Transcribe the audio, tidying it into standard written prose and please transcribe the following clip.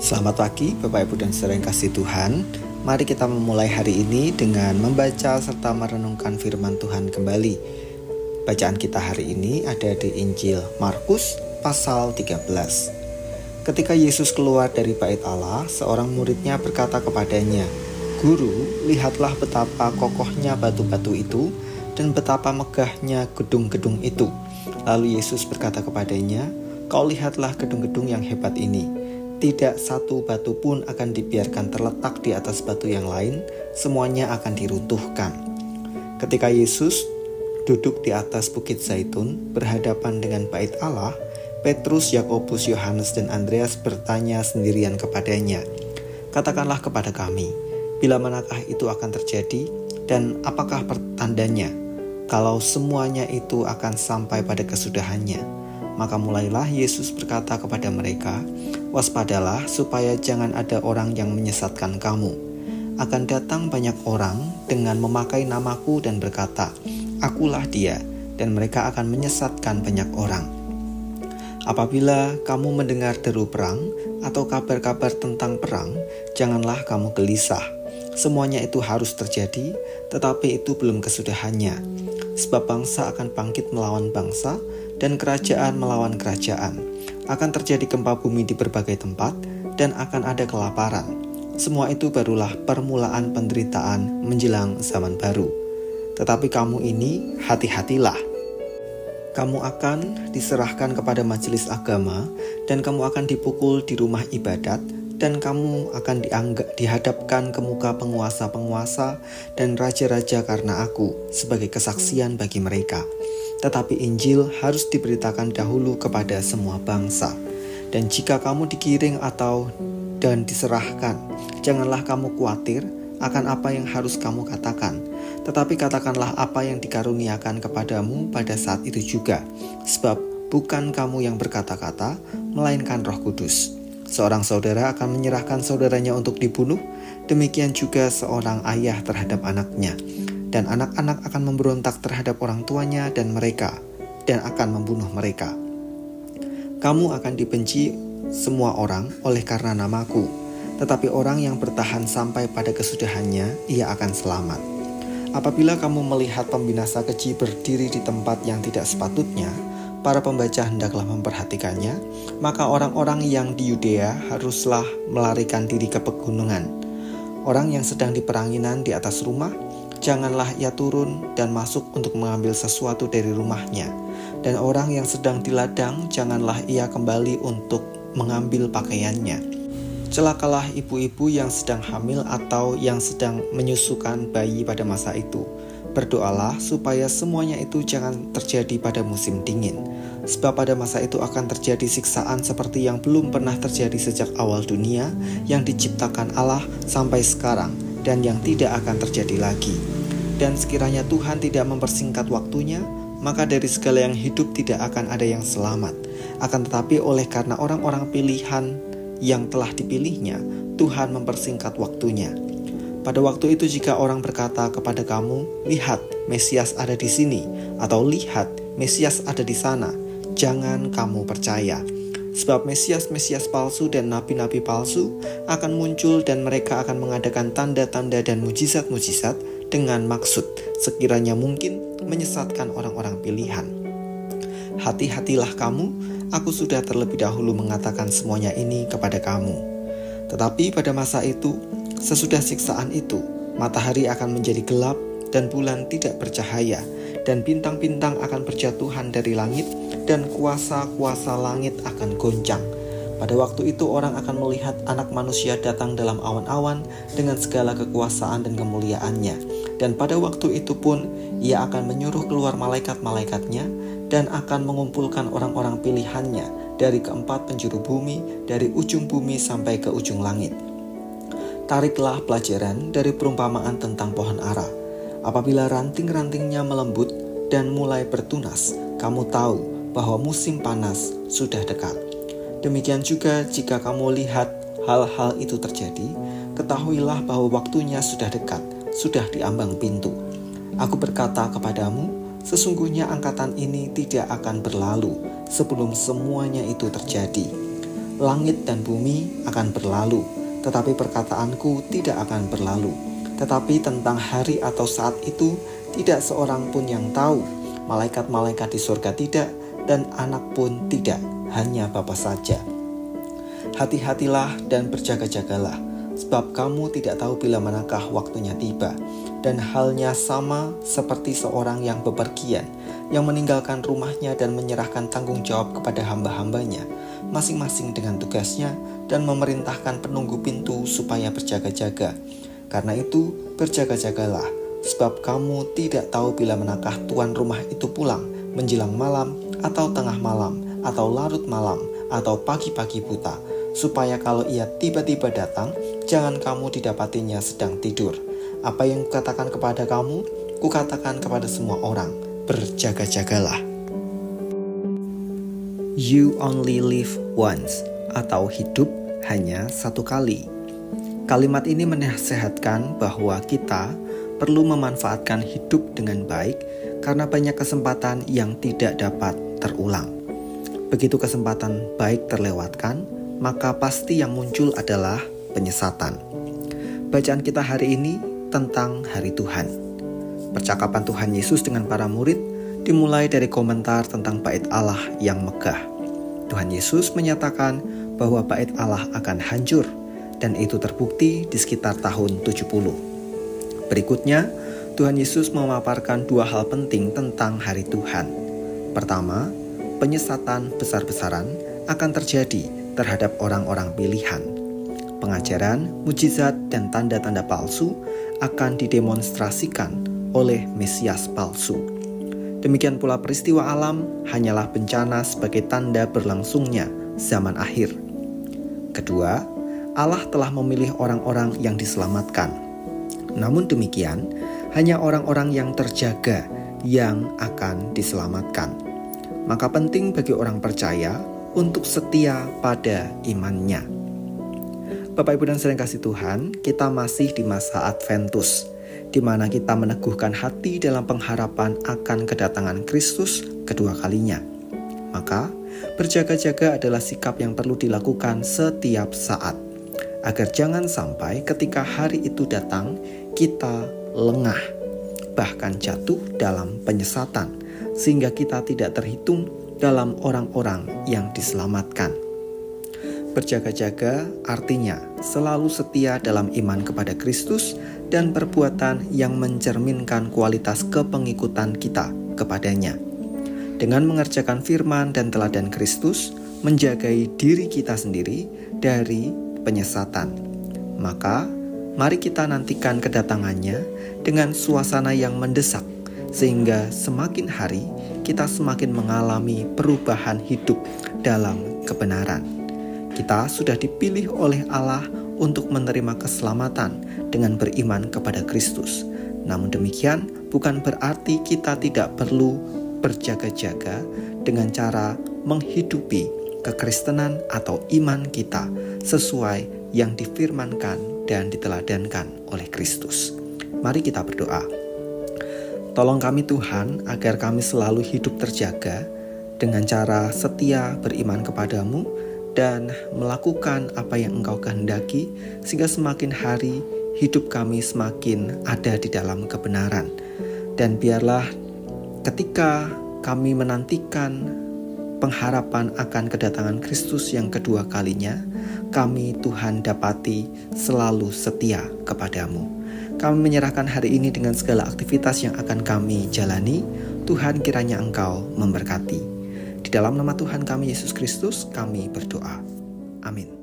Selamat pagi Bapak Ibu dan Saudara yang kasih Tuhan. Mari kita memulai hari ini dengan membaca serta merenungkan firman Tuhan kembali. Bacaan kita hari ini ada di Injil Markus pasal 13. Ketika Yesus keluar dari bait Allah, seorang muridnya berkata kepadanya, "Guru, lihatlah betapa kokohnya batu-batu itu dan betapa megahnya gedung-gedung itu." Lalu Yesus berkata kepadanya, "Kau lihatlah gedung-gedung yang hebat ini. Tidak satu batu pun akan dibiarkan terletak di atas batu yang lain, semuanya akan diruntuhkan." Ketika Yesus duduk di atas bukit Zaitun berhadapan dengan bait Allah, Petrus, Yakobus, Yohanes, dan Andreas bertanya sendirian kepadanya, "Katakanlah kepada kami, bila manakah itu akan terjadi dan apakah pertandanya, kalau semuanya itu akan sampai pada kesudahannya?" Maka mulailah Yesus berkata kepada mereka, "Waspadalah supaya jangan ada orang yang menyesatkan kamu. Akan datang banyak orang dengan memakai namaku dan berkata, 'Akulah dia,' dan mereka akan menyesatkan banyak orang. Apabila kamu mendengar deru perang atau kabar-kabar tentang perang, janganlah kamu gelisah. Semuanya itu harus terjadi, tetapi itu belum kesudahannya. Sebab bangsa akan bangkit melawan bangsa, dan kerajaan melawan kerajaan. Akan terjadi gempa bumi di berbagai tempat, dan akan ada kelaparan. Semua itu barulah permulaan penderitaan menjelang zaman baru. Tetapi kamu ini hati-hatilah. Kamu akan diserahkan kepada majelis agama, dan kamu akan dipukul di rumah ibadat, dan kamu akan dihadapkan ke muka penguasa-penguasa dan raja-raja karena aku sebagai kesaksian bagi mereka. Tetapi Injil harus diberitakan dahulu kepada semua bangsa. Dan jika kamu digiring dan diserahkan, janganlah kamu khawatir akan apa yang harus kamu katakan. Tetapi katakanlah apa yang dikaruniakan kepadamu pada saat itu juga. Sebab bukan kamu yang berkata-kata, melainkan Roh Kudus. Seorang saudara akan menyerahkan saudaranya untuk dibunuh, demikian juga seorang ayah terhadap anaknya. Dan anak-anak akan memberontak terhadap orang tuanya dan akan membunuh mereka. Kamu akan dibenci semua orang oleh karena namaku, tetapi orang yang bertahan sampai pada kesudahannya, ia akan selamat. Apabila kamu melihat pembinasa keji berdiri di tempat yang tidak sepatutnya, para pembaca hendaklah memperhatikannya, maka orang-orang yang di Yudea haruslah melarikan diri ke pegunungan. Orang yang sedang di peranginan di atas rumah, janganlah ia turun dan masuk untuk mengambil sesuatu dari rumahnya. Dan orang yang sedang di ladang, janganlah ia kembali untuk mengambil pakaiannya. Celakalah ibu-ibu yang sedang hamil atau yang sedang menyusukan bayi pada masa itu. Berdoalah supaya semuanya itu jangan terjadi pada musim dingin. Sebab pada masa itu akan terjadi siksaan seperti yang belum pernah terjadi sejak awal dunia yang diciptakan Allah sampai sekarang, dan yang tidak akan terjadi lagi. Dan sekiranya Tuhan tidak mempersingkat waktunya, maka dari segala yang hidup tidak akan ada yang selamat. Akan tetapi oleh karena orang-orang pilihan yang telah dipilihnya, Tuhan mempersingkat waktunya. Pada waktu itu jika orang berkata kepada kamu, 'Lihat, Mesias ada di sini,' atau 'Lihat, Mesias ada di sana,' jangan kamu percaya. Sebab Mesias-Mesias palsu dan nabi-nabi palsu akan muncul, dan mereka akan mengadakan tanda-tanda dan mujizat-mujizat dengan maksud sekiranya mungkin menyesatkan orang-orang pilihan. Hati-hatilah kamu, aku sudah terlebih dahulu mengatakan semuanya ini kepada kamu. Tetapi pada masa itu, sesudah siksaan itu, matahari akan menjadi gelap dan bulan tidak bercahaya, dan bintang-bintang akan berjatuhan dari langit, dan kuasa-kuasa langit akan goncang. Pada waktu itu orang akan melihat Anak Manusia datang dalam awan-awan dengan segala kekuasaan dan kemuliaannya. Dan pada waktu itu pun ia akan menyuruh keluar malaikat-malaikatnya dan akan mengumpulkan orang-orang pilihannya dari keempat penjuru bumi, dari ujung bumi sampai ke ujung langit. Tariklah pelajaran dari perumpamaan tentang pohon ara. Apabila ranting-rantingnya melembut dan mulai bertunas, kamu tahu bahwa musim panas sudah dekat. Demikian juga jika kamu lihat hal-hal itu terjadi, ketahuilah bahwa waktunya sudah dekat, sudah di ambang pintu. Aku berkata kepadamu, sesungguhnya angkatan ini tidak akan berlalu sebelum semuanya itu terjadi. Langit dan bumi akan berlalu, tetapi perkataanku tidak akan berlalu. Tetapi tentang hari atau saat itu, tidak seorang pun yang tahu. Malaikat-malaikat di surga tidak, dan anak pun tidak, hanya Bapa saja. Hati-hatilah dan berjaga-jagalah, sebab kamu tidak tahu bila manakah waktunya tiba. Dan halnya sama seperti seorang yang bepergian, yang meninggalkan rumahnya dan menyerahkan tanggung jawab kepada hamba-hambanya, masing-masing dengan tugasnya, dan memerintahkan penunggu pintu supaya berjaga-jaga. Karena itu, berjaga-jagalah, sebab kamu tidak tahu bila manakah tuan rumah itu pulang, menjelang malam, atau tengah malam, atau larut malam, atau pagi-pagi buta, supaya kalau ia tiba-tiba datang, jangan kamu didapatinya sedang tidur. Apa yang kukatakan kepada kamu, kukatakan kepada semua orang, berjaga-jagalah. You only live once, atau hidup hanya satu kali. Kalimat ini menasihatkan bahwa kita perlu memanfaatkan hidup dengan baik karena banyak kesempatan yang tidak dapat terulang. Begitu kesempatan baik terlewatkan, maka pasti yang muncul adalah penyesatan. Bacaan kita hari ini tentang hari Tuhan. Percakapan Tuhan Yesus dengan para murid dimulai dari komentar tentang bait Allah yang megah. Tuhan Yesus menyatakan bahwa bait Allah akan hancur, dan itu terbukti di sekitar tahun 70. Berikutnya, Tuhan Yesus memaparkan dua hal penting tentang hari Tuhan. Pertama, penyesatan besar-besaran akan terjadi terhadap orang-orang pilihan. Pengajaran, mujizat, dan tanda-tanda palsu akan didemonstrasikan oleh Mesias palsu. Demikian pula peristiwa alam hanyalah bencana sebagai tanda berlangsungnya zaman akhir. Kedua, Allah telah memilih orang-orang yang diselamatkan. Namun demikian, hanya orang-orang yang terjaga yang akan diselamatkan. Maka penting bagi orang percaya untuk setia pada imannya. Bapak, Ibu, dan saudara kasih Tuhan, kita masih di masa Adventus, di mana kita meneguhkan hati dalam pengharapan akan kedatangan Kristus kedua kalinya. Maka, berjaga-jaga adalah sikap yang perlu dilakukan setiap saat, agar jangan sampai ketika hari itu datang, kita lengah, bahkan jatuh dalam penyesatan, sehingga kita tidak terhitung dalam orang-orang yang diselamatkan. Berjaga-jaga artinya selalu setia dalam iman kepada Kristus dan perbuatan yang mencerminkan kualitas kepengikutan kita kepadanya. Dengan mengerjakan firman dan teladan Kristus, menjagai diri kita sendiri dari penyesatan. Maka, mari kita nantikan kedatangannya dengan suasana yang mendesak, sehingga semakin hari kita semakin mengalami perubahan hidup dalam kebenaran. Kita sudah dipilih oleh Allah untuk menerima keselamatan dengan beriman kepada Kristus. Namun demikian, bukan berarti kita tidak perlu berjaga-jaga dengan cara menghidupi kekristenan atau iman kita sesuai yang difirmankan dan diteladankan oleh Kristus. Mari kita berdoa. Tolong kami Tuhan agar kami selalu hidup terjaga dengan cara setia beriman kepadamu dan melakukan apa yang Engkau kehendaki, sehingga semakin hari hidup kami semakin ada di dalam kebenaran. Dan biarlah ketika kami menantikan pengharapan akan kedatangan Kristus yang kedua kalinya, kami Tuhan dapati selalu setia kepadamu. Kami menyerahkan hari ini dengan segala aktivitas yang akan kami jalani. Tuhan, kiranya Engkau memberkati. Di dalam nama Tuhan kami Yesus Kristus kami berdoa. Amin.